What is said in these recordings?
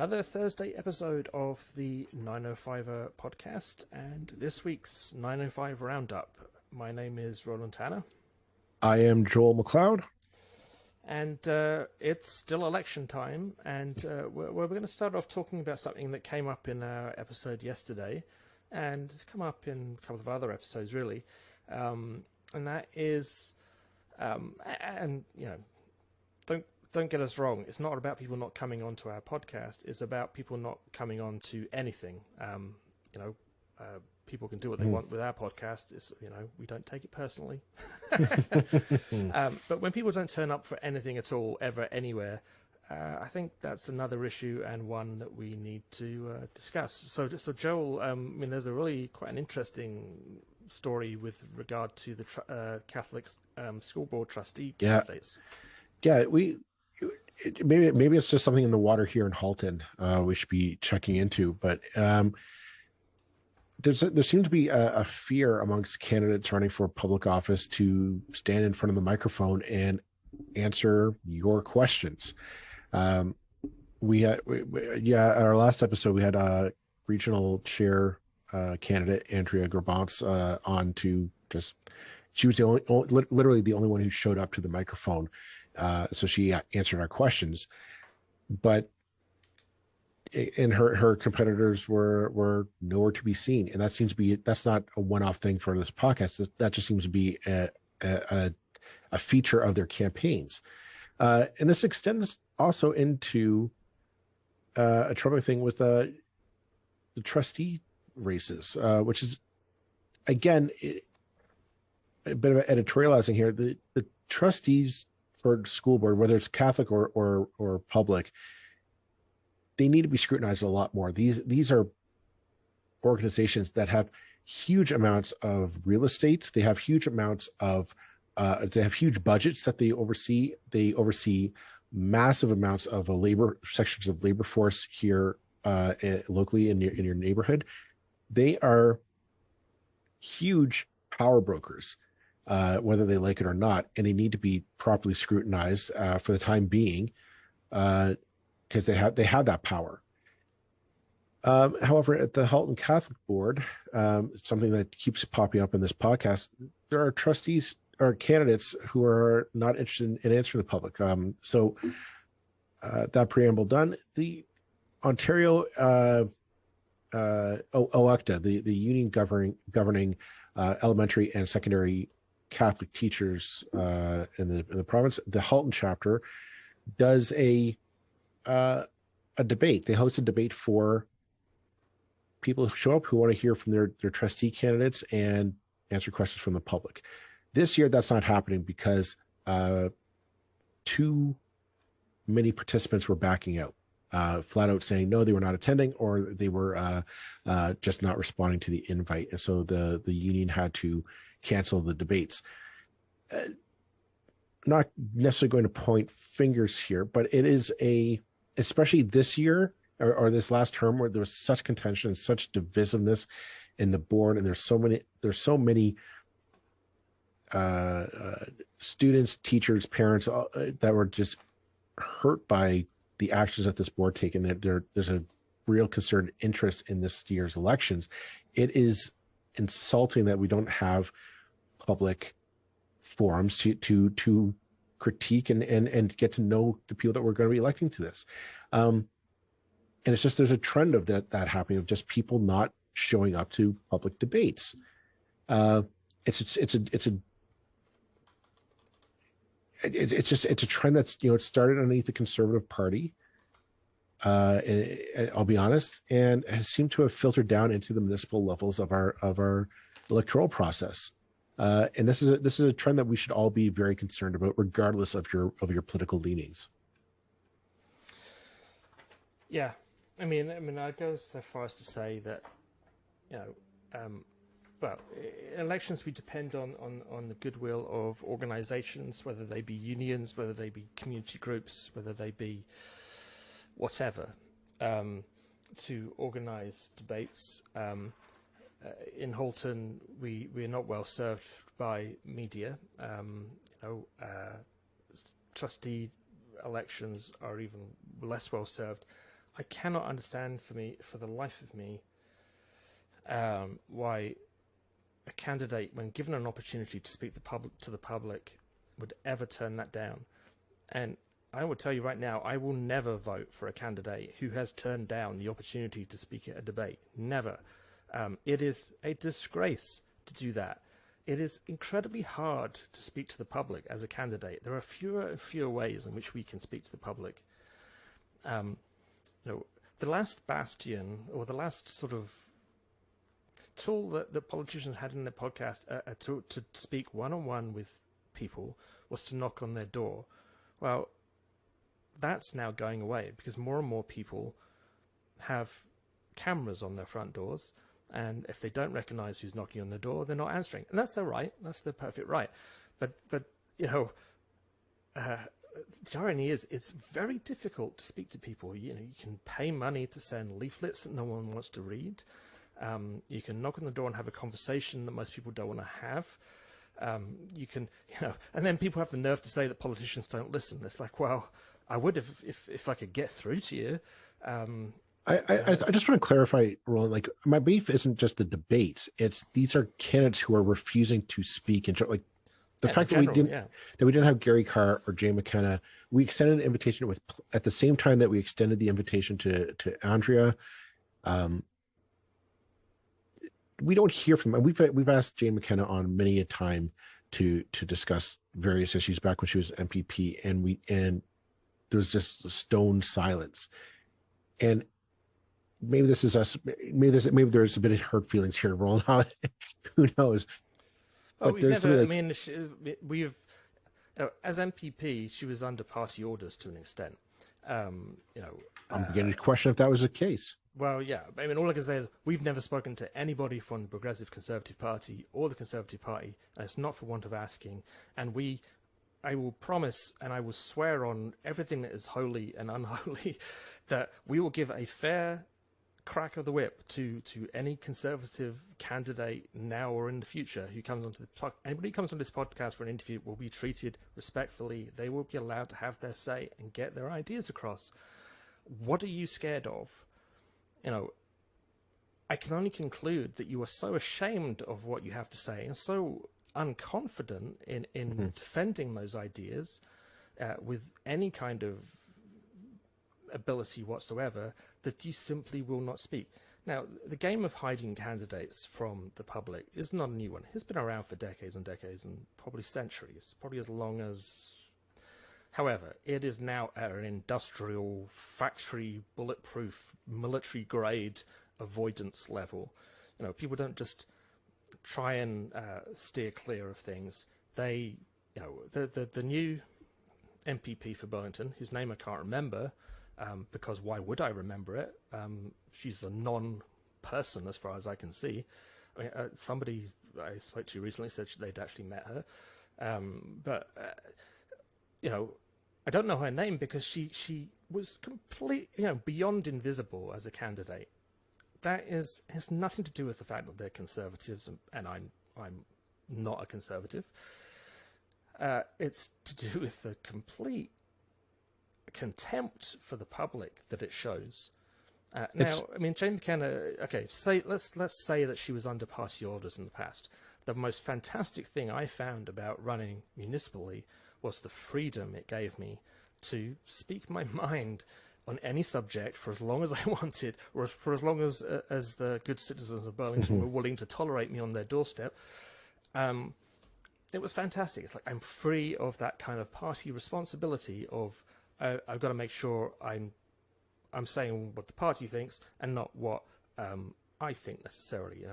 another Thursday episode of the 905er podcast, and this week's 905 Roundup. My name is Roland Tanner. I am Joel McLeod. And it's still election time, and we're going to start off talking about something that came up in our episode yesterday, and it's come up in a couple of other episodes, really, and that is, and you know, don't get us wrong, it's not about people not coming onto our podcast, it's about people not coming on to anything. People can do what they want with our podcast. It's, we don't take it personally. But when people don't turn up for anything at all, ever, anywhere, I think that's another issue and one that we need to discuss. So Joel, there's a really quite an interesting story with regard to the Catholic school board trustee candidates. Yeah, maybe it's just something in the water here in Halton we should be checking into, but there seems to be a fear amongst candidates running for public office to stand in front of the microphone and answer your questions. At our last episode, we had a regional chair candidate, Andrea Horwath, on to she was literally the only one who showed up to the microphone. So she answered our questions, but her competitors were nowhere to be seen, and that's not a one-off thing for this podcast. That just seems to be a feature of their campaigns, and this extends also into a troubling thing with the trustee races, which is again a bit of editorializing here. The trustees for school board, whether it's Catholic or public, they need to be scrutinized a lot more. These are organizations that have huge amounts of real estate. They have huge amounts of they have huge budgets that they oversee. They oversee massive amounts of sections of labor force here locally in your neighborhood. They are huge power brokers, whether they like it or not, and they need to be properly scrutinized for the time being. Because they have that power. However, at the Halton Catholic Board, something that keeps popping up in this podcast, there are trustees or candidates who are not interested in answering the public. So that preamble done, the Ontario OECTA, the union governing elementary and secondary Catholic teachers in the province, the Halton chapter does a debate. They host a debate for people who show up who want to hear from their trustee candidates and answer questions from the public. This year, that's not happening because too many participants were backing out, flat out saying no, they were not attending, or they were just not responding to the invite. And so the union had to cancel the debates. Not necessarily going to point fingers here, but it is especially this year or this last term where there was such contention and such divisiveness in the board, and there's so many students, teachers, parents that were just hurt by the actions that this board taken. That there's a real concerted interest in this year's elections. It is insulting that we don't have public forums to critique and get to know the people that we're going to be electing to this. And it's just, there's a trend of that happening, of just people not showing up to public debates. It's a trend that's, it started underneath the Conservative Party. I'll be honest, and has seemed to have filtered down into the municipal levels of our electoral process. And this is a trend that we should all be very concerned about, regardless of your political leanings. Yeah, I mean, I'd go so far as to say that, in elections we depend on the goodwill of organisations, whether they be unions, whether they be community groups, whether they be whatever, to organise debates. In Halton, we're not well served by media. Trustee elections are even less well served I cannot understand for the life of me, why a candidate, when given an opportunity to speak to the public, would ever turn that down. And I will tell you right now, I will never vote for a candidate who has turned down the opportunity to speak at a debate. Never. It is a disgrace to do that. It is incredibly hard to speak to the public as a candidate. There are fewer and fewer ways in which we can speak to the public. The last bastion, or the last sort of tool that the politicians had in their podcast to speak one-on-one with people, was to knock on their door. Well, that's now going away because more and more people have cameras on their front doors, and if they don't recognize who's knocking on their door, they're not answering, and that's their right. That's their perfect right. But the irony is, it's very difficult to speak to people. You can pay money to send leaflets that no one wants to read. You can knock on the door and have a conversation that most people don't want to have. You can, and then people have the nerve to say that politicians don't listen. It's like, well, I would if I could get through to you. I just want to clarify, Roland, like, my beef isn't just the debates. It's these are candidates who are refusing to speak. And like the fact that we didn't have Gary Carr or Jay McKenna, we extended an invitation at the same time that we extended the invitation to Andrea. We don't hear from them. We've asked Jay McKenna on many a time to discuss various issues back when she was MPP, and there was just stone silence. And maybe this is us. Maybe there's a bit of hurt feelings here, Roland. Who knows? But we've never. We've as MPP, she was under party orders to an extent. I'm beginning to question if that was the case. Well, yeah. I mean, all I can say is we've never spoken to anybody from the Progressive Conservative Party or the Conservative Party, and it's not for want of asking. And I will promise and I will swear on everything that is holy and unholy that we will give a fair crack of the whip to any Conservative candidate now or in the future who comes onto the anybody who comes on this podcast for an interview will be treated respectfully. They will be allowed to have their say and get their ideas across. What are you scared of? I can only conclude that you are so ashamed of what you have to say and so unconfident in defending those ideas with any kind of ability whatsoever that you simply will not speak. Now, the game of hiding candidates from the public is not a new one. It's been around for decades and decades and probably centuries, probably as long as... However, it is now at an industrial, factory, bulletproof, military-grade avoidance level. People don't just try and steer clear of things. They, the new MPP for Burlington, whose name I can't remember, because why would I remember it? She's a non-person as far as I can see. I mean, somebody I spoke to recently said they'd actually met her, but I don't know her name because she was beyond invisible as a candidate. That has nothing to do with the fact that they're conservatives, and I'm not a conservative. It's to do with the complete contempt for the public that it shows. Now, I mean, Jane McKenna. Okay, let's say that she was under party orders in the past. The most fantastic thing I found about running municipally was the freedom it gave me to speak my mind on any subject for as long as I wanted, or for as long as the good citizens of Burlington were willing to tolerate me on their doorstep. It was fantastic. It's like I'm free of that kind of party responsibility of I've got to make sure I'm saying what the party thinks and not what I think necessarily,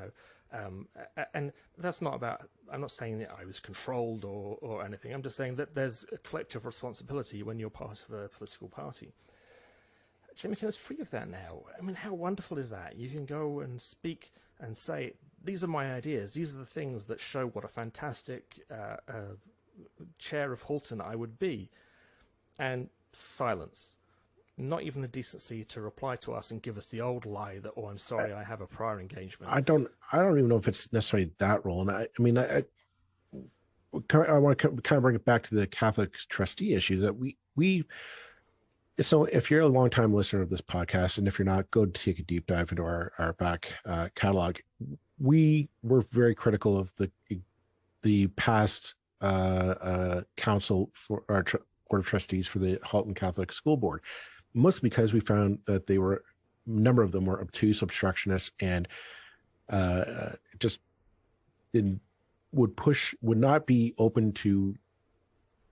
and that's not about, I'm not saying that I was controlled or anything. I'm just saying that there's a collective responsibility when you're part of a political party. Jay McKenna's free of that now. I mean, how wonderful is that? You can go and speak and say, these are my ideas. These are the things that show what a fantastic chair of Halton I would be. And silence. Not even the decency to reply to us and give us the old lie that, I'm sorry, I have a prior engagement. I don't even know if it's necessarily that role. And I want to kind of bring it back to the Catholic trustee issue that we So if you're a long-time listener of this podcast, and if you're not, go take a deep dive into our back catalog. We were very critical of the past council for our board of trustees for the Halton Catholic School Board, mostly because we found that a number of them were obtuse, obstructionists, and just would not be open to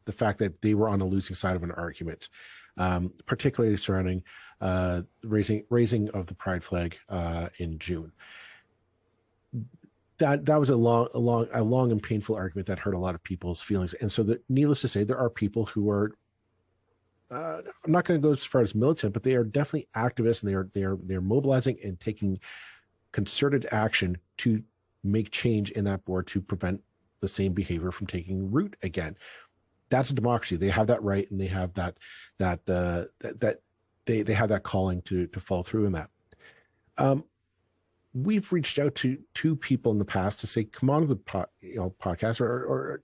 the fact that they were on the losing side of an argument, particularly surrounding raising of the pride flag in June. That was a long and painful argument that hurt a lot of people's feelings. And so, needless to say, there are people who are I'm not going to go as far as militant, but they are definitely activists, and they're mobilizing and taking concerted action to make change in that board to prevent the same behavior from taking root again. That's a democracy. They have that right, and they have that they have that calling to follow through in that. We've reached out to two people in the past to say, come on to the podcast, or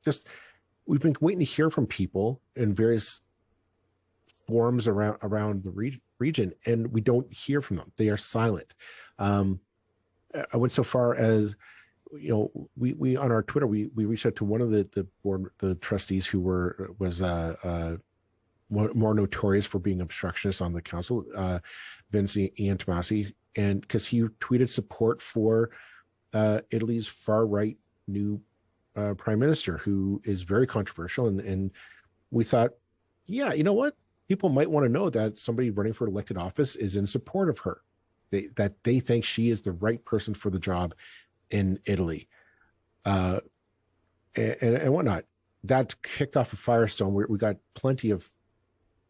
just, we've been waiting to hear from people in various forums around the region, and we don't hear from them. They are silent. I went so far as, we on our Twitter, we reached out to one of the trustees who was more notorious for being obstructionist on the council, Vince Ian Tomasi, and because he tweeted support for Italy's far right new prime minister, who is very controversial, and we thought, yeah, you know what? People might want to know that somebody running for elected office is in support of her, that they think she is the right person for the job in Italy, and whatnot. That kicked off a firestorm. We got plenty of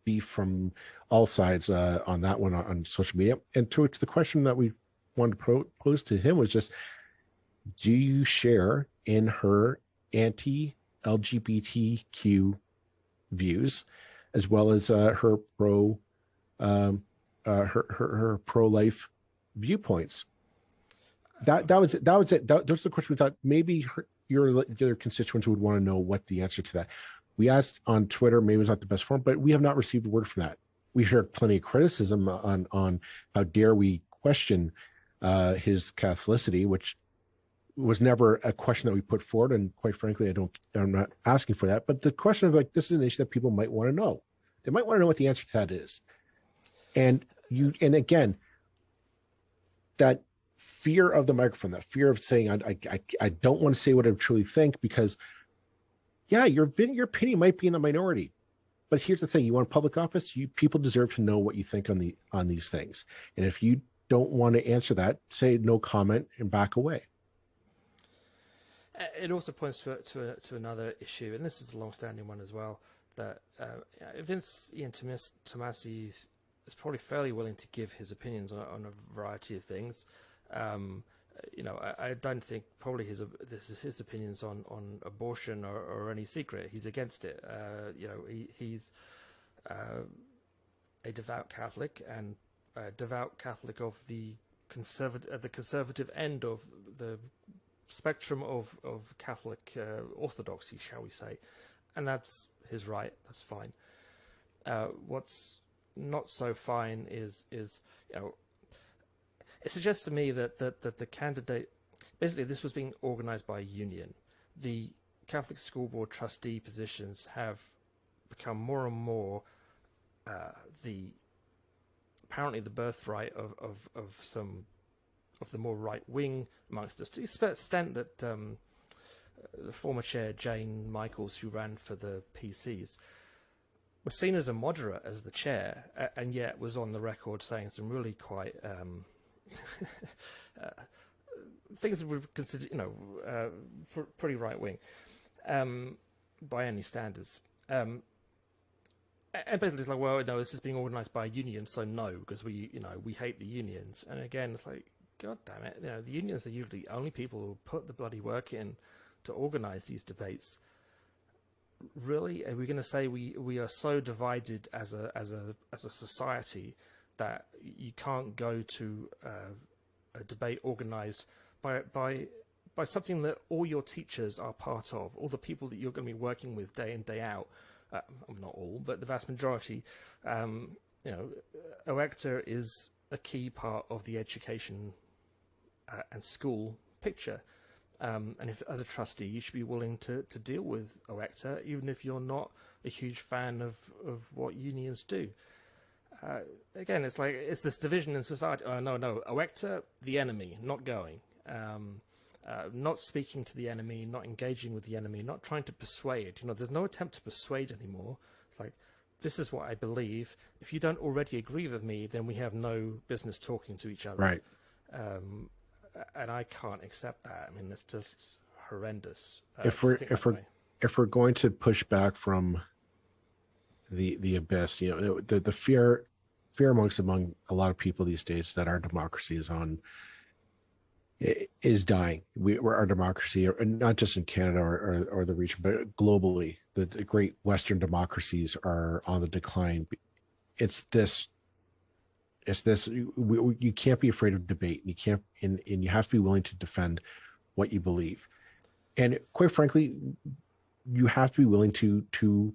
beef from all sides on that one on social media. And to the question that we wanted to pose to him was just, do you share in her anti-LGBTQ views, as well as her pro-life viewpoints? That was it. Those are the questions we thought maybe your constituents would want to know what the answer to that. We asked on Twitter, maybe it was not the best form, but we have not received a word from that. We heard plenty of criticism on how dare we question his Catholicity, which was never a question that we put forward. And quite frankly, I'm not asking for that. But the question of, like, this is an issue that people might want to know. They might want to know what the answer to that is. And again, that fear of the microphone, that fear of saying, I don't want to say what I truly think, because yeah, your opinion might be in the minority, but here's the thing: you want public office, people deserve to know what you think on these things. And if you don't want to answer that, say no comment and back away. It also points to another issue, and this is a long-standing one as well, that Vince Ian Tomasi is probably fairly willing to give his opinions on a variety of things. I don't think probably his opinions on abortion are any secret. He's against it. He's a devout Catholic, and a devout Catholic of the conservative end of the spectrum of Catholic orthodoxy, shall we say, and that's his right. That's fine. What's not so fine is it suggests to me that the candidate, basically this was being organized by a union. The Catholic School Board trustee positions have become more and more apparently the birthright of some of the more right wing amongst us, to the extent that the former chair Jane Michaels, who ran for the PCs, was seen as a moderate as the chair, and yet was on the record saying some really quite things that were considered, pretty right wing by any standards. And basically, it's like, well, no, this is being organised by a union, so no, because we hate the unions. And again, it's like, God damn it, the unions are usually the only people who put the bloody work in to organise these debates. Really, are we going to say we are so divided as a society that you can't go to a debate organised by something that all your teachers are part of, all the people that you're going to be working with day in, day out, not all, but the vast majority, OECTA is a key part of the education and school picture. And if, as a trustee, you should be willing to deal with OECTA, even if you're not a huge fan of what unions do. Again, it's like, it's this division in society. Oh, no, OECTA, the enemy, not going. Not speaking to the enemy, not engaging with the enemy, not trying to persuade. There's no attempt to persuade anymore. It's like, this is what I believe. If you don't already agree with me, then we have no business talking to each other. Right. And I can't accept that. I mean, it's just horrendous. If we're going to push back from the abyss, the fear among a lot of people these days that our democracy is dying. Our democracy, not just in Canada or the region, but globally, the great Western democracies are on the decline. You can't be afraid of debate. And you have to be willing to defend what you believe. And quite frankly, you have to be willing to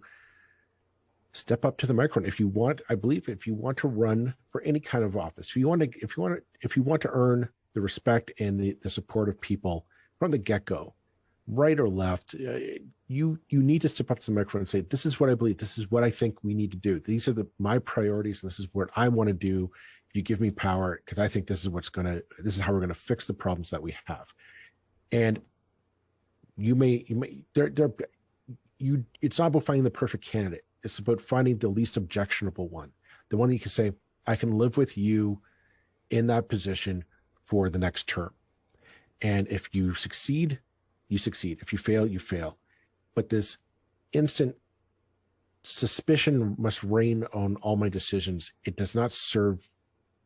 step up to the microphone. If you want to run for any kind of office, if you want to earn the respect and the support of people from the get-go, right or left, you need to step up to the microphone and say, this is what I believe. This is what I think we need to do. These are my priorities. And this is what I want to do. You give me power because I think this is how we're going to fix the problems that we have. And it's not about finding the perfect candidate. It's about finding the least objectionable one. The one that you can say, I can live with you in that position for the next term. And if you succeed, you succeed. If you fail, you fail. But this instant suspicion must reign on all my decisions. It does not serve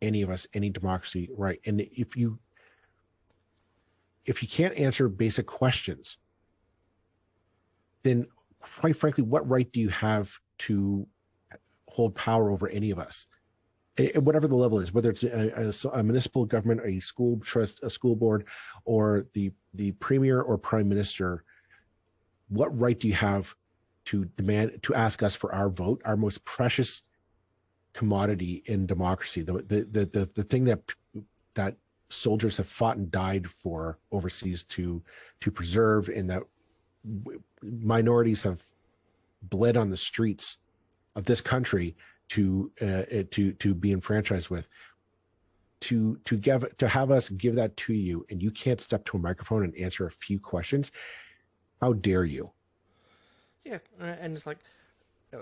any of us, any democracy, right? And if you can't answer basic questions, then quite frankly, what right do you have to hold power over any of us? Whatever the level is, whether it's a municipal government, a school trust, a school board, or the premier or prime minister, what right do you have to ask us for our vote, our most precious commodity in democracy, the thing that soldiers have fought and died for overseas to preserve, and that minorities have bled on the streets of this country to be enfranchised with, to have us give that to you, and you can't step to a microphone and answer a few questions. How dare you? Yeah, and it's like,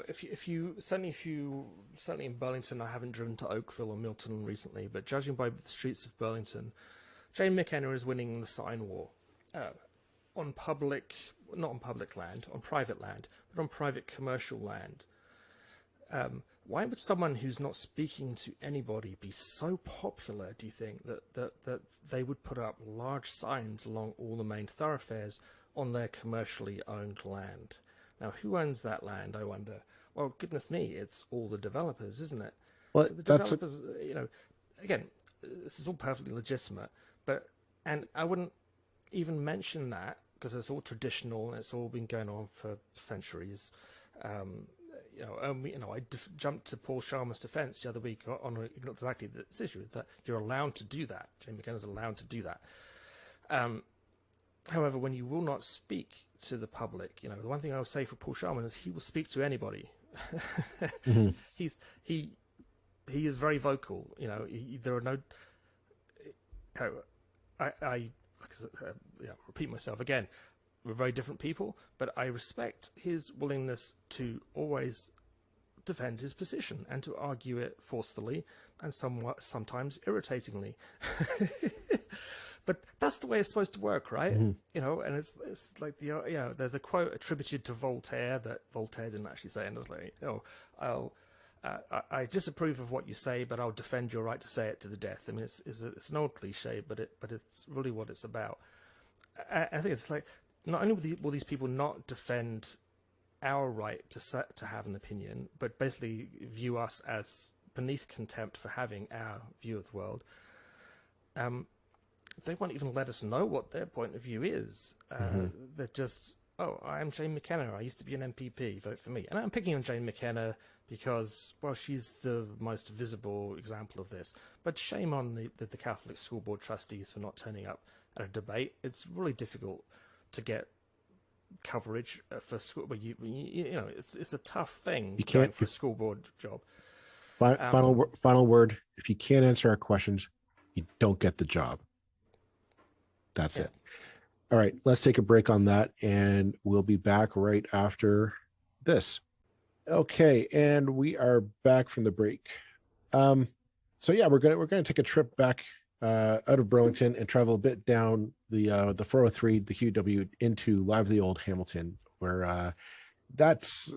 if you certainly in Burlington, I haven't driven to Oakville or Milton recently, but judging by the streets of Burlington, Jane McKenna is winning the sign war not on public land, on private land, but on private commercial land. Why would someone who's not speaking to anybody be so popular, do you think, that they would put up large signs along all the main thoroughfares on their commercially owned land? Now, who owns that land, I wonder? Well, goodness me, it's all the developers, isn't it? Well, so the developers, again, this is all perfectly legitimate, and I wouldn't even mention that because it's all traditional and it's all been going on for centuries. I jumped to Paul Sharma's defense the other week on exactly this issue, that you're allowed to do that. Jane McKenna's allowed to do that. However, when you will not speak to the public, the one thing I will say for Paul Sharma is he will speak to anybody. Mm-hmm. He is very vocal. There are no. I repeat myself again. We're very different people, but I respect his willingness to always defend his position and to argue it forcefully and sometimes irritatingly. But that's the way it's supposed to work, right? Mm-hmm. And it's like there's a quote attributed to Voltaire that Voltaire didn't actually say, and it's like, I disapprove of what you say, but I'll defend your right to say it to the death. I mean, it's an old cliche, but it's really what it's about. I think it's like, not only will these people not defend our right to have an opinion, but basically view us as beneath contempt for having our view of the world. They won't even let us know what their point of view is. They're just, oh, I'm Jane McKenna. I used to be an MPP. Vote for me. And I'm picking on Jane McKenna because, well, she's the most visible example of this. But shame on the Catholic School Board trustees for not turning up at a debate. It's really difficult to get coverage for school. But you know, it's a tough thing going for a school board job. Final word. If you can't answer our questions, you don't get the job. That's it. All right, let's take a break on that, and we'll be back right after this. Okay, and we are back from the break. So yeah, we're gonna take a trip back out of Burlington and travel a bit down the 403, the QW, into lively old Hamilton, where that's,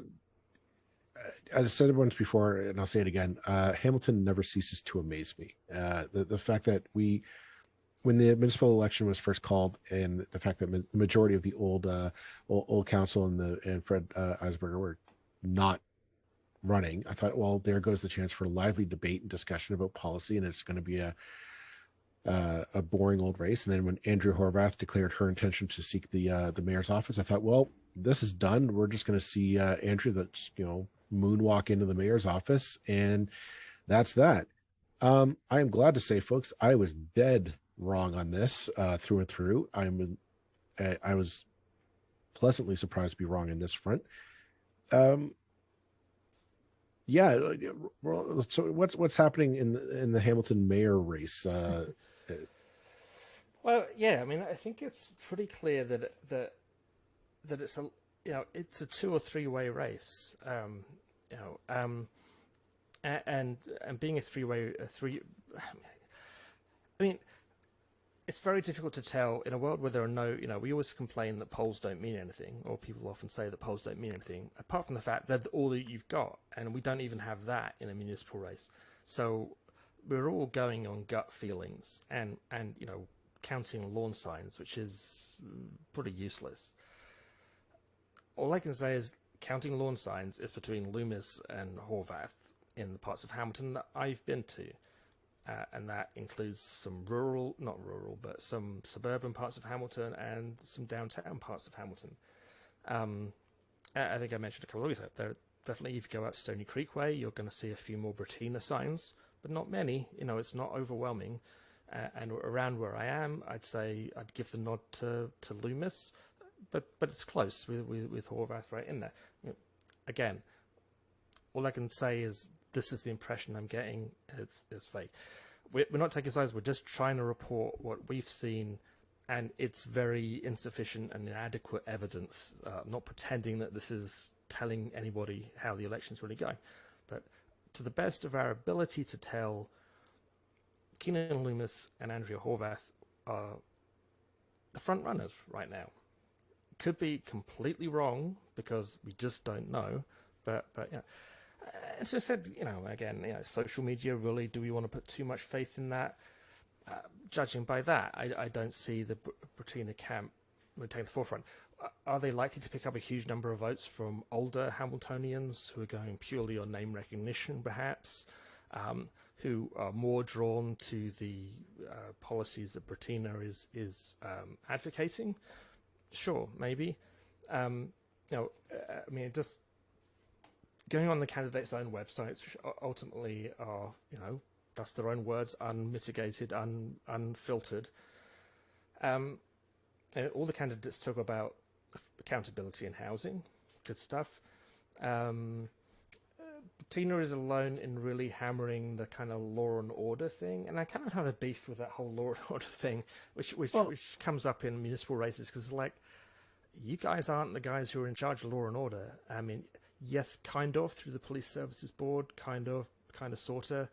as I said once before, and I'll say it again, Hamilton never ceases to amaze me. The fact that when the municipal election was first called, and the fact that the majority of the old council and Fred Eisberger were not running, I thought, well, there goes the chance for a lively debate and discussion about policy, and it's going to be a boring old race. And then when Andrea Horwath declared her intention to seek the mayor's office, I thought, well, this is done. We're just going to see Andrea that's moonwalk into the mayor's office, and that's that. I am glad to say, folks, I was dead wrong on this through and through. I was pleasantly surprised to be wrong in this front. Yeah. So what's happening in the Hamilton mayor race? Well, yeah. I mean, I think it's pretty clear that it's it's a 2 or 3 way race. And being a three. I mean, it's very difficult to tell in a world where there are no, we always complain that polls don't mean anything, or people often say that polls don't mean anything, apart from the fact that all that you've got, and we don't even have that in a municipal race. So we're all going on gut feelings and counting lawn signs, which is pretty useless. All I can say is counting lawn signs is between Loomis and Horwath in the parts of Hamilton that I've been to. And that includes some but some suburban parts of Hamilton and some downtown parts of Hamilton. I think I mentioned a couple of weeks ago, there definitely, if you go out Stony Creek Way, you're going to see a few more Bratina signs, but not many. It's not overwhelming. And around where I am, I'd say I'd give the nod to Loomis, but it's close with Horwath right in there. Again, all I can say is this is the impression I'm getting. It's fake. We're not taking sides. We're just trying to report what we've seen, and it's very insufficient and inadequate evidence. Not pretending that this is telling anybody how the election's really going, but to the best of our ability to tell, Keanin Loomis and Andrea Horwath are the front runners right now. Could be completely wrong because we just don't know, but as I said, again, social media, really, do we want to put too much faith in that? Judging by that, I don't see the Bratina camp would take the forefront. Are they likely to pick up a huge number of votes from older Hamiltonians who are going purely on name recognition, perhaps, who are more drawn to the policies that Bratina is advocating? Sure, maybe. I mean, just going on the candidates' own websites, which ultimately are, that's their own words, unmitigated, unfiltered. All the candidates talk about accountability in housing, good stuff. Tina is alone in really hammering the kind of law and order thing, and I kind of have a beef with that whole law and order thing, which comes up in municipal races, because you guys aren't the guys who are in charge of law and order. I mean, yes, kind of through the Police Services Board, kind of, sorta,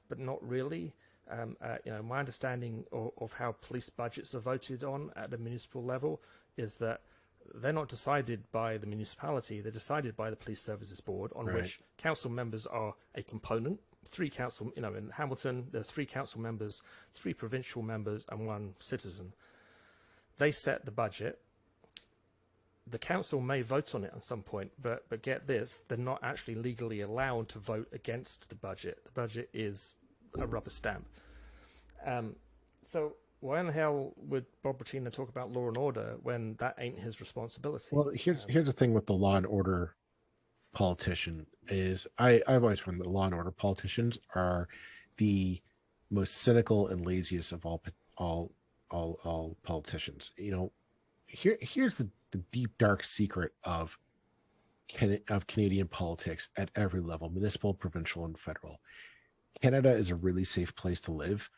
but not really. My understanding of how police budgets are voted on at the municipal level is that they're not decided by the municipality, they're decided by the Police Services Board, on which council members are a component. 3 council, in Hamilton, there are 3 council members, 3 provincial members, and 1 citizen. They set the budget. The council may vote on it at some point, but get this, they're not actually legally allowed to vote against the budget. The budget is a rubber stamp. So why in the hell would Bob Bratina talk about law and order when that ain't his responsibility? Well, here's the thing with the law and order politician is I've always found that law and order politicians are the most cynical and laziest of all politicians. You know, here's the deep dark secret of Canadian politics at every level, municipal, provincial, and federal. Canada is a really safe place to live.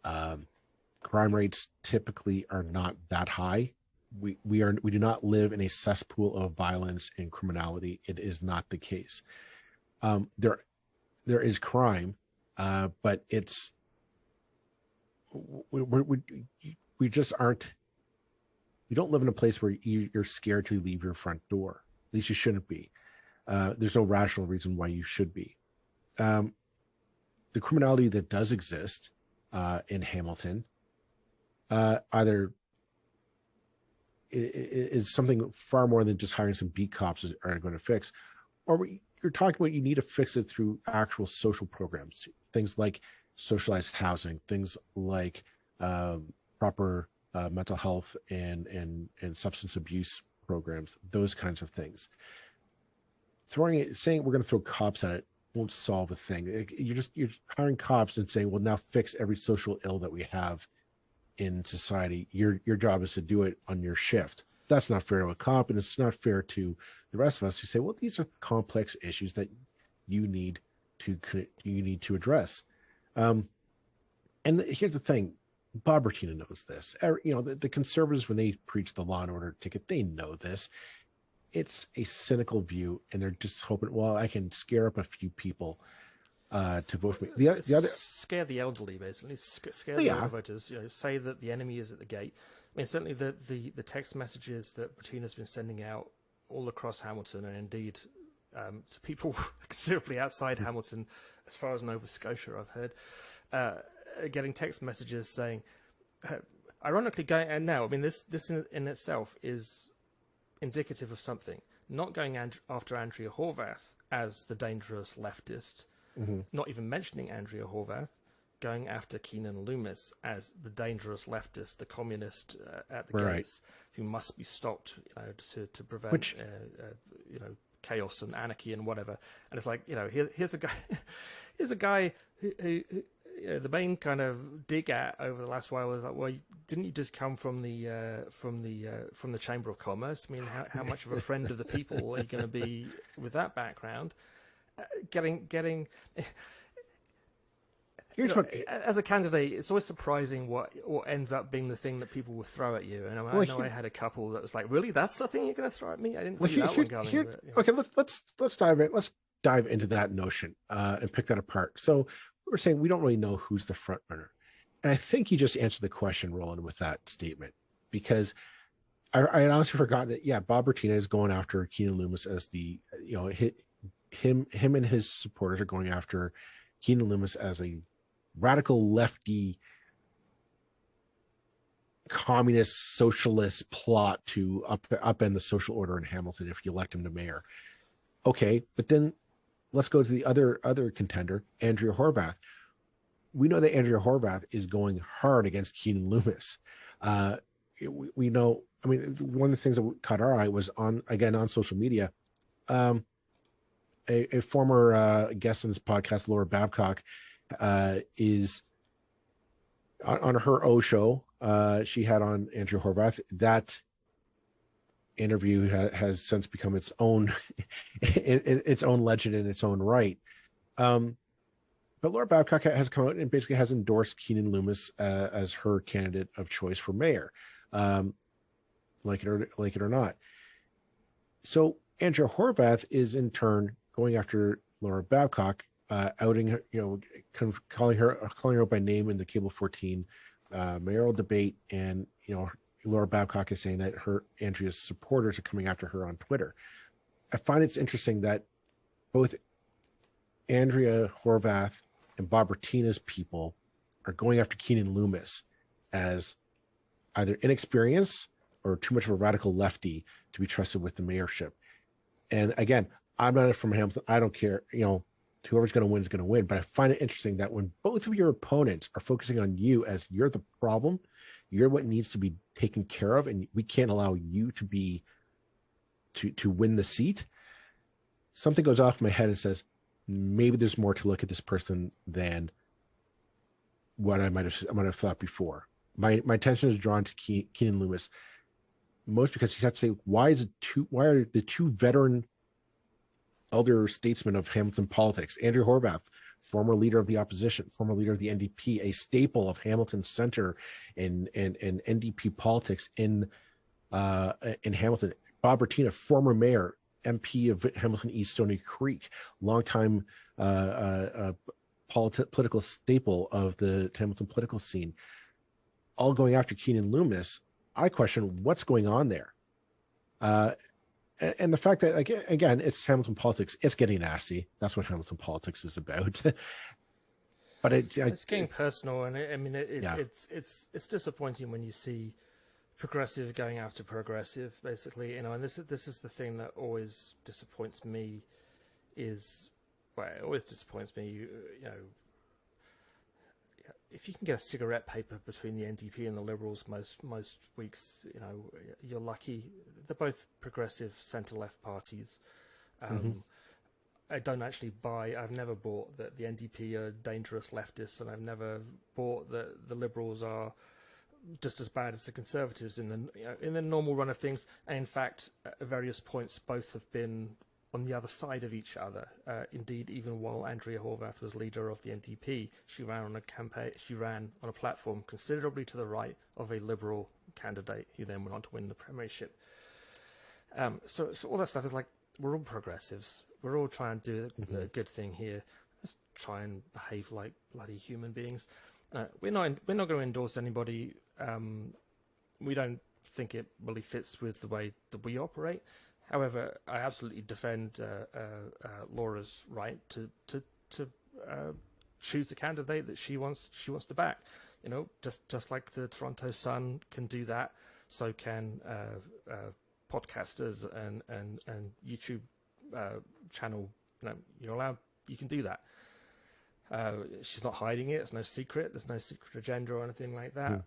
Crime rates typically are not that high. We do not live in a cesspool of violence and criminality. It is not the case. There is crime, but it's we just aren't. We don't live in a place where you're scared to leave your front door. At least you shouldn't be. There's no rational reason why you should be. The criminality that does exist in Hamilton either is something far more than just hiring some beat cops are going to fix, or you're talking about you need to fix it through actual social programs, things like socialized housing, things like proper mental health and substance abuse programs, those kinds of things. Saying we're going to throw cops at it won't solve a thing. You're hiring cops and saying, well, now fix every social ill that we have in society. Your job is to do it on your shift. That's not fair to a cop, and it's not fair to the rest of us who say, well, these are complex issues that you need to address. And here's the thing, Bob Bratina knows this. You know, the conservatives, when they preach the law and order ticket, they know this. It's a cynical view, and they're just hoping, well, I can scare up a few people to vote for me. The other scare the elderly, basically scare the older voters. You know, say that the enemy is at the gate. I mean, certainly the text messages that Bratina's been sending out all across Hamilton, and indeed to people considerably outside Hamilton, as far as Nova Scotia, I've heard, getting text messages saying, ironically, going and now, I mean, this in itself is indicative of something. Not going after Andrea Horwath as the dangerous leftist. Mm-hmm. Not even mentioning Andrea Horwath, going after Keanin Loomis as the dangerous leftist, the communist at the gates, who must be stopped, you know, to prevent you know, chaos and anarchy and whatever. And it's like, you know, here's a guy who you know, the main kind of dig at over the last while was like, well, didn't you just come from the Chamber of Commerce? I mean, how much of a friend of the people are you going to be with that background? Getting Here's what, as a candidate, it's always surprising what ends up being the thing that people will throw at you. And I know I had a couple that was like, "Really, that's the thing you're going to throw at me?" I didn't see that one coming. But, you know. Okay, let's dive in. Let's dive into that notion and pick that apart. So we're saying we don't really know who's the front runner, and I think you just answered the question, Roland, with that statement, because I honestly forgot that. Yeah, Bob Bratina is going after Keanin Loomis as the, you know, him and his supporters are going after Keanin Loomis as a radical lefty communist socialist plot to upend the social order in Hamilton if you elect him to mayor. Okay, but then let's go to the other contender, Andrea Horwath. We know that Andrea Horwath is going hard against Keanin Loomis. We know, I mean, one of the things that caught our eye was on social media. A former guest on this podcast, Laura Babcock, is on her O show. She had on Andrea Horwath. That interview has since become its own its own legend in its own right. But Laura Babcock has come out and basically has endorsed Keanin Loomis as her candidate of choice for mayor, like it or not. So Andrea Horwath is in turn going after Laura Babcock, outing her, you know, calling her out by name in the Cable 14 mayoral debate, and you know, Laura Babcock is saying that Andrea's supporters are coming after her on Twitter. I find it's interesting that both Andrea Horwath and Bob Bratina's people are going after Keanin Loomis as either inexperienced or too much of a radical lefty to be trusted with the mayorship. And again, I'm not from Hamilton. I don't care. You know, whoever's going to win is going to win. But I find it interesting that when both of your opponents are focusing on you as you're the problem, You're what needs to be taken care of, and we can't allow you to be to win the seat. Something goes off in my head and says, maybe there's more to look at this person than what I might have thought before. My attention is drawn to Keanin Loomis, most because you have to say, why are the two veteran elder statesmen of Hamilton politics, Andrea Horwath, former leader of the opposition, former leader of the NDP, a staple of Hamilton Center and NDP politics in Hamilton, Bob Bratina, former mayor, MP of Hamilton East Stony Creek, longtime political staple of the Hamilton political scene, all going after Keanin Loomis. I question what's going on there. And the fact that, again, it's Hamilton politics, it's getting nasty. That's what Hamilton politics is about. But it's getting personal, and it's disappointing when you see progressive going after progressive, basically, and this is the thing that always disappoints me. It always disappoints me, if you can get a cigarette paper between the NDP and the Liberals most weeks, you're lucky. They're both progressive centre-left parties. I don't actually I've never bought that the NDP are dangerous leftists, and I've never bought that the Liberals are just as bad as the Conservatives in the normal run of things. And in fact, at various points, both have been on the other side of each other. Indeed, even while Andrea Horwath was leader of the NDP, she ran on a platform considerably to the right of a Liberal candidate who then went on to win the premiership. So all that stuff is like, we're all progressives. We're all trying to do a good thing here. Let's try and behave like bloody human beings. We're not going to endorse anybody. We don't think it really fits with the way that we operate. However, I absolutely defend Laura's right to choose a candidate that she wants to back. Just like the Toronto Sun can do that, so can podcasters and YouTube channel. You're allowed. You can do that. She's not hiding it. It's no secret. There's no secret agenda or anything like that.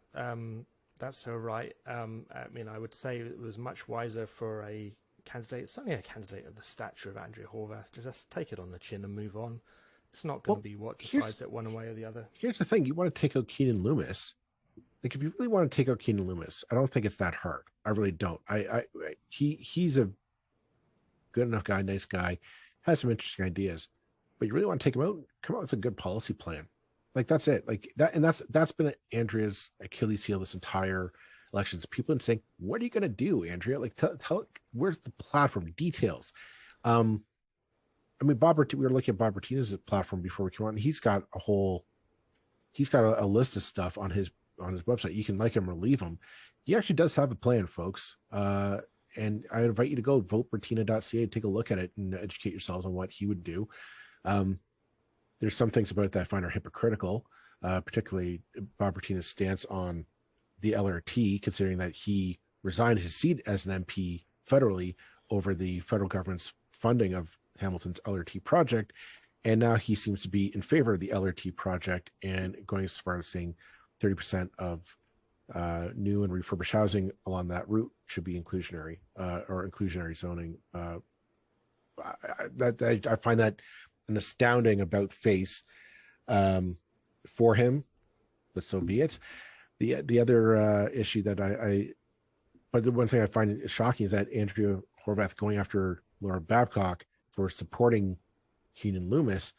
That's her right. I would say it was much wiser for a candidate, certainly a candidate of the stature of Andrea Horwath, to just take it on the chin and move on. It's not going to be what decides it one way or the other. Here's the thing: you want to take out Keanin Loomis. Like, if you really want to take out Keanin Loomis, I don't think it's that hard. I really don't. He's a good enough guy, nice guy, has some interesting ideas. But you really want to take him out? Come out with a good policy plan. Like, that's it. Like that, and that's been Andrea's Achilles heel this entire elections. People have been saying, "What are you going to do, Andrea? Like, tell where's the platform details?" Bob we were looking at Bob Bertina's platform before we came on. And he's got a list of stuff on his website. You can like him or leave him. He actually does have a plan, folks. And I invite you to go votebertina.ca and take a look at it and educate yourselves on what he would do. There's some things about it that I find are hypocritical, particularly Bob Bertina's stance on the LRT, considering that he resigned his seat as an MP federally over the federal government's funding of Hamilton's LRT project. And now he seems to be in favor of the LRT project and going as far as saying 30% of new and refurbished housing along that route should be inclusionary or inclusionary zoning. I find that an astounding about face for him, but so be it. The other issue that but the one thing I find shocking is that Andrea Horwath going after Laura Babcock for supporting Keanin Loomis.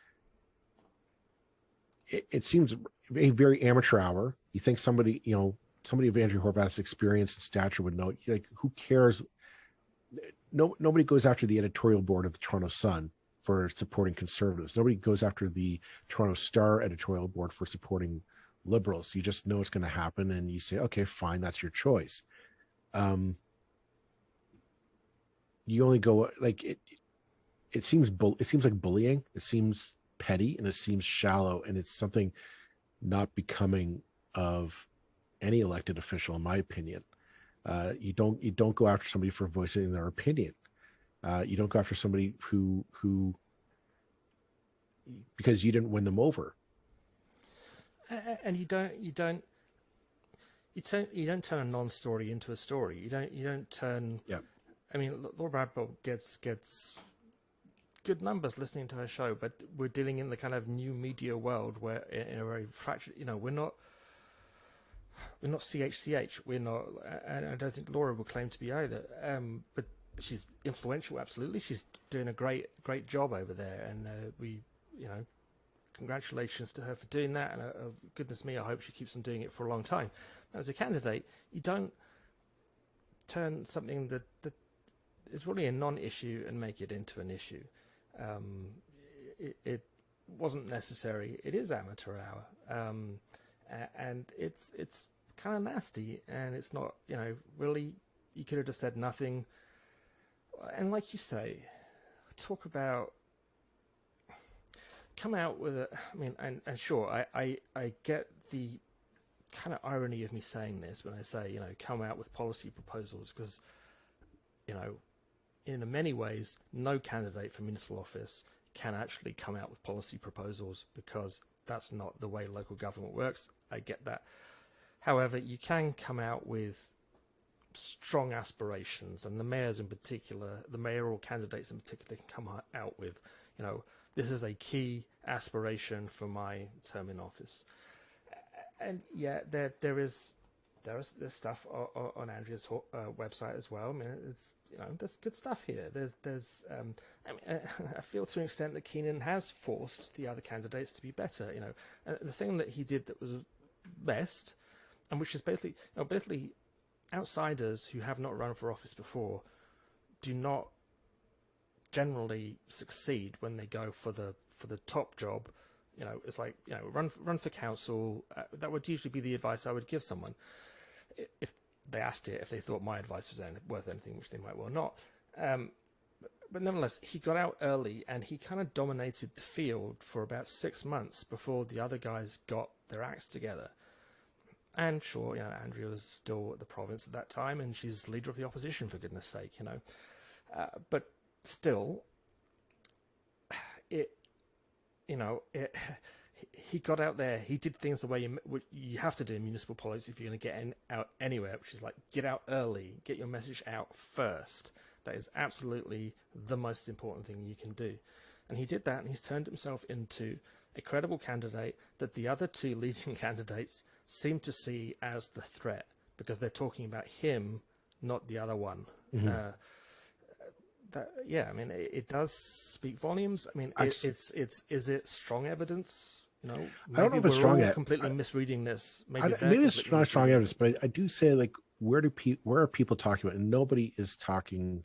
It seems a very amateur hour. You think somebody of Andrea Horwath's experience and stature would know. Like, who cares? Nobody goes after the editorial board of the Toronto Sun for supporting conservatives. Nobody goes after the Toronto Star editorial board for supporting liberals. You just know it's going to happen, and you say, okay, fine, that's your choice. You only go like it. It seems like bullying. It seems petty, and it seems shallow, and it's something not becoming of any elected official, in my opinion. You don't go after somebody for voicing their opinion. You don't go after somebody who because you didn't win them over. And you don't you don't turn a non-story into a story. You don't turn. Yeah. I mean, Laura Babcock gets good numbers listening to her show, but we're dealing in the kind of new media world where, in a very fractured, we're not CHCH. We're not, and I don't think Laura would claim to be either. But she's influential, absolutely. She's doing a great job over there, and we, congratulations to her for doing that. And goodness me, I hope she keeps on doing it for a long time. As a candidate, you don't turn something that is really a non-issue and make it into an issue. It wasn't necessary. It is amateur hour, and it's kind of nasty, and it's not, really. You could have just said nothing, and like you say, talk about. Come out with a. I mean, and sure, I get the kind of irony of me saying this when I say, come out with policy proposals, because, in many ways, no candidate for municipal office can actually come out with policy proposals, because that's not the way local government works. I get that. However, you can come out with strong aspirations, and the mayors in particular, the mayoral candidates in particular, can come out with, this is a key aspiration for my term in office. And yeah, there's stuff on Andrea's website as well. I mean, there's good stuff here. There's I feel to an extent that Keanin has forced the other candidates to be better. The thing that he did that was best, and which is basically outsiders who have not run for office before do not generally succeed when they go for the top job. It's like, run for council. That would usually be the advice I would give someone if they asked it, if they thought my advice was worth anything, which they might well not. But nonetheless, he got out early, and he kind of dominated the field for about 6 months before the other guys got their acts together. And sure, Andrea was still at the province at that time, and she's leader of the opposition, for goodness sake, But still, he got out there. He did things the way you have to do in municipal politics if you're going to get out anywhere, which is like, get out early, get your message out first. That is absolutely the most important thing you can do. And he did that, and he's turned himself into a credible candidate that the other two leading candidates seem to see as the threat, because they're talking about him, not the other one. Mm-hmm. It does speak volumes. I mean, is it strong evidence? I don't know if it's strong yet. Completely misreading this. Maybe it's not strong evidence, but I do say, like, where are people talking about? And nobody is talking.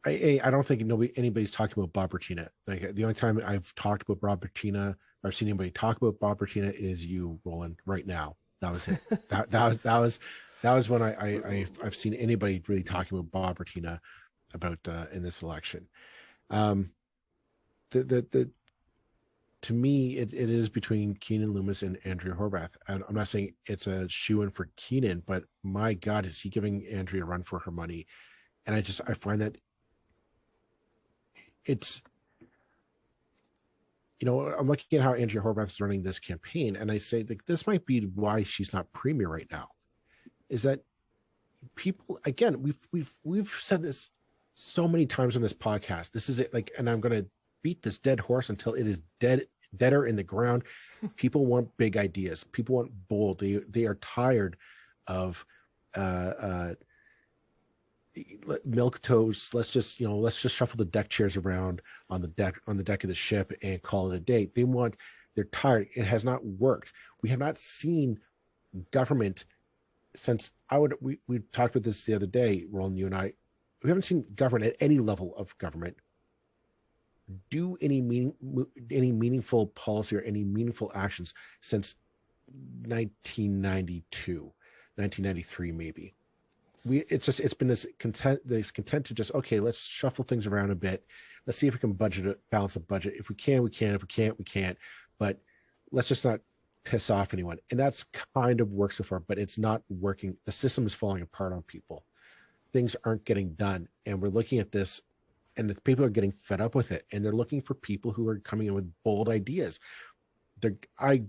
I don't think anybody's talking about Bob Bratina. Like, the only time I've talked about Bob Bratina, or seen anybody talk about Bob Bratina, is you, Roland, right now. That was it. that was when I've seen anybody really talking about Bob Bratina about in this election. To me, it is between Keanin Loomis and Andrea Horwath. And I'm not saying it's a shoe-in for Keanin, but my God, is he giving Andrea a run for her money? And I find that it's, I'm looking at how Andrea Horwath is running this campaign, and I say, like, this might be why she's not premier right now. Is that people, again, we've said this so many times on this podcast. This is it, like, and I'm going to beat this dead horse until it is deader in the ground. People want big ideas. People want bold. They are tired of milk toast. Let's just shuffle the deck chairs around on the deck of the ship and call it a day. They're tired. It has not worked. We have not seen government since we talked about this the other day, Roland, you and I. We haven't seen government at any level of government do any meaningful policy or any meaningful actions since 1992, 1993 maybe. It's been this content to just, okay, let's shuffle things around a bit. Let's see if we can balance a budget. If we can, we can. If we can't, we can't. But let's just not piss off anyone. And that's kind of worked so far, but it's not working. The system is falling apart on people. Things aren't getting done. And we're looking at this, and the people are getting fed up with it. And they're looking for people who are coming in with bold ideas. I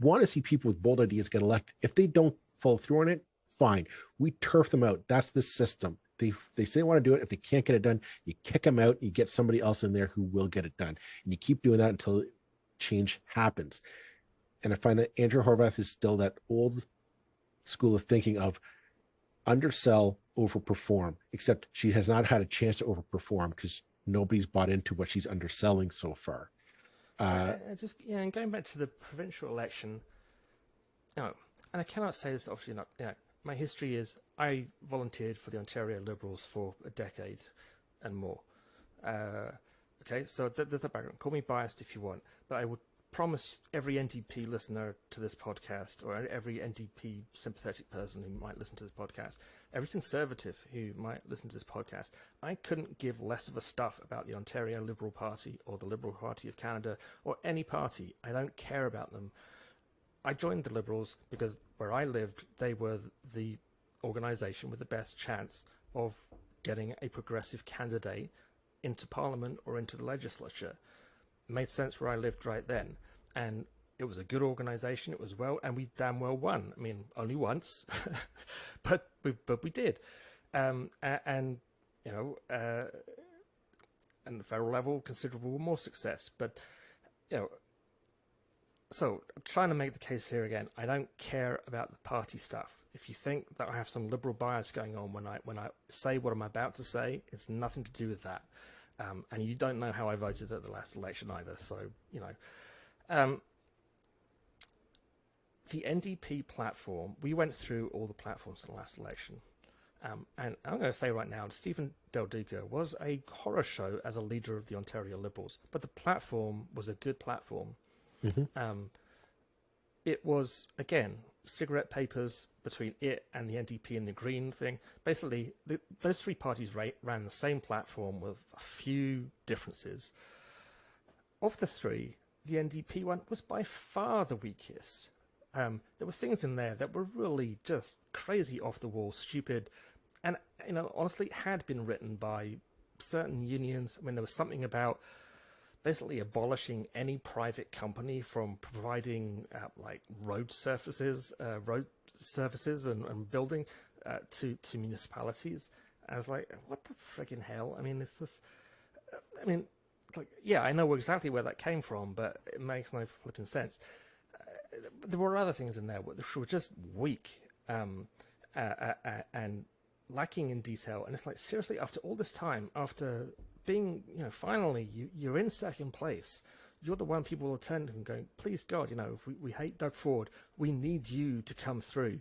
want to see people with bold ideas get elected. If they don't follow through on it, fine. We turf them out. That's the system. They say they want to do it. If they can't get it done, you kick them out. You get somebody else in there who will get it done. And you keep doing that until change happens. And I find that Andrea Horwath is still that old school of thinking of undersell, overperform, except she has not had a chance to overperform because nobody's bought into what she's underselling so far. And going back to the provincial election, and I cannot say this obviously not, my history is I volunteered for the Ontario Liberals for a decade and more. Okay, so the background. Call me biased if you want, but I would promise every NDP listener to this podcast, or every NDP sympathetic person who might listen to this podcast, every Conservative who might listen to this podcast, I couldn't give less of a stuff about the Ontario Liberal Party or the Liberal Party of Canada or any party. I don't care about them. I joined the Liberals because where I lived, they were the organisation with the best chance of getting a progressive candidate into Parliament or into the legislature. It made sense where I lived right then, and it was a good organisation. It was well, and we damn well won. I mean, only once, but we did, and the federal level, considerable more success. But so I'm trying to make the case here again. I don't care about the party stuff. If you think that I have some liberal bias going on when I say what I'm about to say, it's nothing to do with that. And you don't know how I voted at the last election either. So, the NDP platform, we went through all the platforms in the last election. And I'm going to say right now, Stephen Del Duca was a horror show as a leader of the Ontario Liberals, but the platform was a good platform. Mm-hmm. It was, again, cigarette papers between it and the NDP and the Green thing. Basically, those three parties ran the same platform with a few differences. Of the three, the NDP one was by far the weakest. There were things in there that were really just crazy, off the wall, stupid, and honestly had been written by certain unions. I mean, there was something about basically abolishing any private company from providing road services and building to municipalities. I was like, what the friggin' hell? I mean, I know exactly where that came from, but it makes no flipping sense. There were other things in there which were just weak and lacking in detail. And it's like, seriously, after all this time, after being, finally, you're in second place. You're the one people will turn to and go, please God, if we hate Doug Ford, we need you to come through.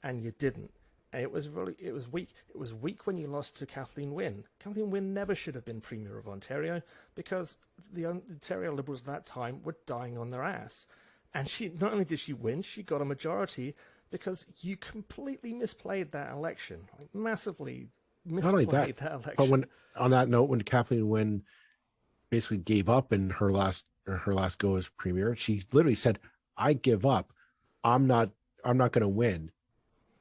And you didn't. And it was weak. It was weak when you lost to Kathleen Wynne. Kathleen Wynne never should have been Premier of Ontario because the Ontario Liberals at that time were dying on their ass. And she not only did she win, she got a majority because you completely misplayed that election, massively misplayed that election. But when Kathleen Wynne basically gave up in her last go as Premier, she literally said, "I give up. I'm not going to win."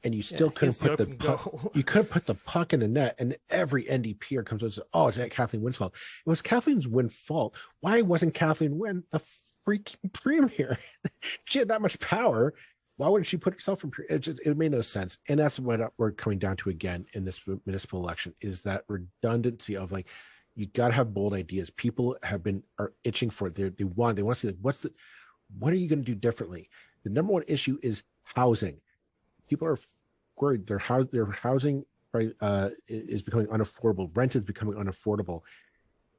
And you still couldn't put the puck. You couldn't put the puck in the net, and every NDPer comes and says, "Oh, it's Kathleen Wynne's fault." It was Kathleen Wynne's fault. Why wasn't Kathleen Wynne the freaking Premier? She had that much power. Why wouldn't she put herself in? It made no sense, and that's what we're coming down to again in this municipal election: is that redundancy of you got to have bold ideas. People are itching for it. They want to see what are you going to do differently? The number one issue is housing. People are worried their housing is becoming unaffordable. Rent is becoming unaffordable.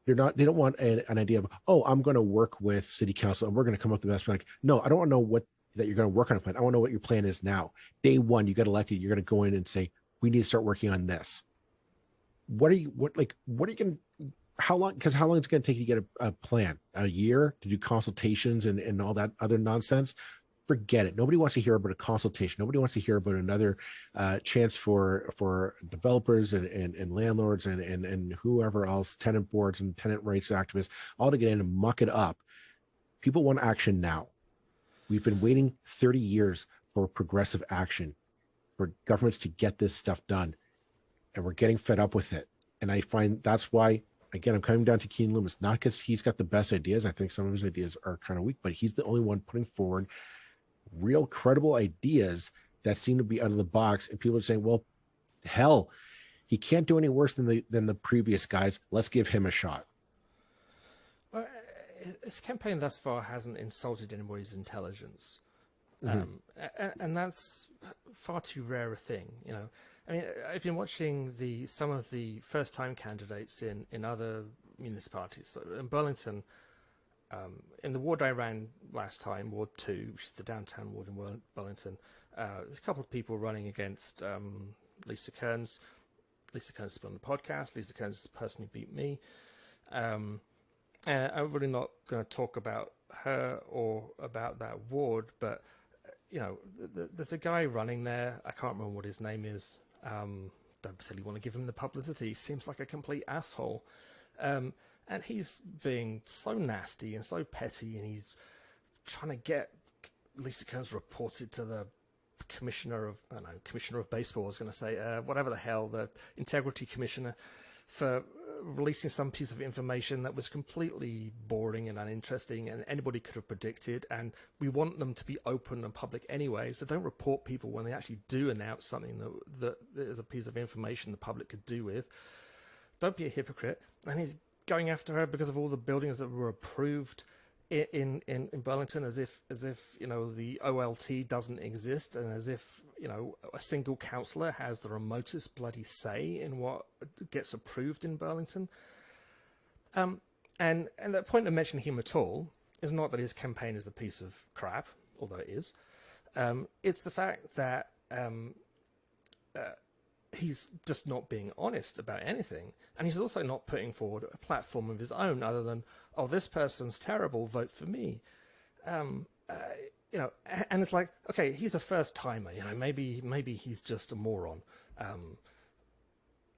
They don't want an idea of, I'm going to work with city council and we're going to come up with the best plan. No, I don't want to know that you're going to work on a plan. I want to know what your plan is now. Day one, you get elected, you're going to go in and say, we need to start working on this. What are you going to, how long is it going to take you to get a plan? A year to do consultations and all that other nonsense? Forget it. Nobody wants to hear about a consultation. Nobody wants to hear about another chance for developers and landlords and whoever else, tenant boards and tenant rights activists, all to get in and muck it up. People want action now. We've been waiting 30 years for progressive action, for governments to get this stuff done, and we're getting fed up with it. And I find that's why, again, I'm coming down to Keanin Loomis, not because he's got the best ideas. I think some of his ideas are kind of weak, but he's the only one putting forward real credible ideas that seem to be out of the box, and people are saying, well, hell, he can't do any worse than the previous guys. Let's give him a shot. Well, his campaign thus far hasn't insulted anybody's intelligence. And that's far too rare a thing, you know. I mean, I've been watching some of the first-time candidates in other municipalities. So in Burlington, in the ward I ran last time, Ward 2, which is the downtown ward in Burlington, there's a couple of people running against Lisa Kearns. Lisa Kearns has been on the podcast. Lisa Kearns is the person who beat me. And I'm really not going to talk about her or about that ward, but you know, there's a guy running there. I can't remember what his name is. Don't particularly want to give him the publicity. He seems like a complete asshole. And he's being so nasty and so petty, and he's trying to get Lisa Kearns reported to the commissioner of baseball, I was going to say, whatever the hell, the integrity commissioner, for releasing some piece of information that was completely boring and uninteresting, and anybody could have predicted. And we want them to be open and public anyway, so don't report people when they actually do announce something that is a piece of information the public could do with. Don't be a hypocrite. And he's going after her because of all the buildings that were approved in Burlington, as if you know, the OLT doesn't exist, and as if, you know, a single councillor has the remotest bloody say in what gets approved in Burlington. And the point of mentioning him at all is not that his campaign is a piece of crap, although it is. It's the fact that he's just not being honest about anything, and he's also not putting forward a platform of his own other than, oh, this person's terrible, vote for me. You know, and it's like, okay, he's a first timer, you know, maybe he's just a moron.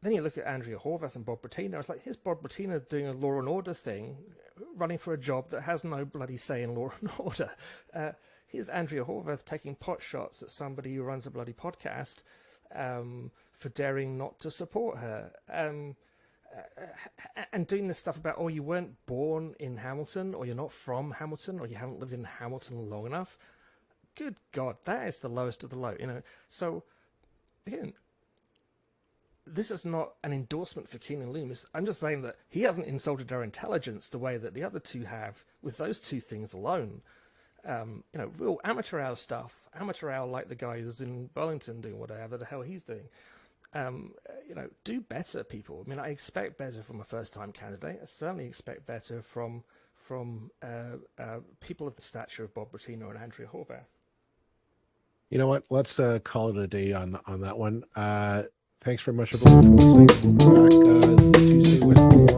Then you look at Andrea Horwath and Bob Bratina. It's like, here's Bob Bratina doing a law and order thing, running for a job that has no bloody say in law and order. Here's Andrea Horwath taking pot shots at somebody who runs a bloody podcast for daring not to support her. And doing this stuff about, oh, you weren't born in Hamilton, or you're not from Hamilton, or you haven't lived in Hamilton long enough. Good God, that is the lowest of the low, you know. So, again, this is not an endorsement for Keanin Loomis. I'm just saying that he hasn't insulted her intelligence the way that the other two have with those two things alone. You know, real amateur hour stuff. Amateur hour like the guy who's in Burlington doing whatever the hell he's doing. You know, do better, people. I mean, I expect better from a first-time candidate. I certainly expect better from people of the stature of Bob Bratina and Andrea Horwath. You know what? Let's call it a day on that one. Thanks very much, everyone, for listening. We'll be back Tuesday with more.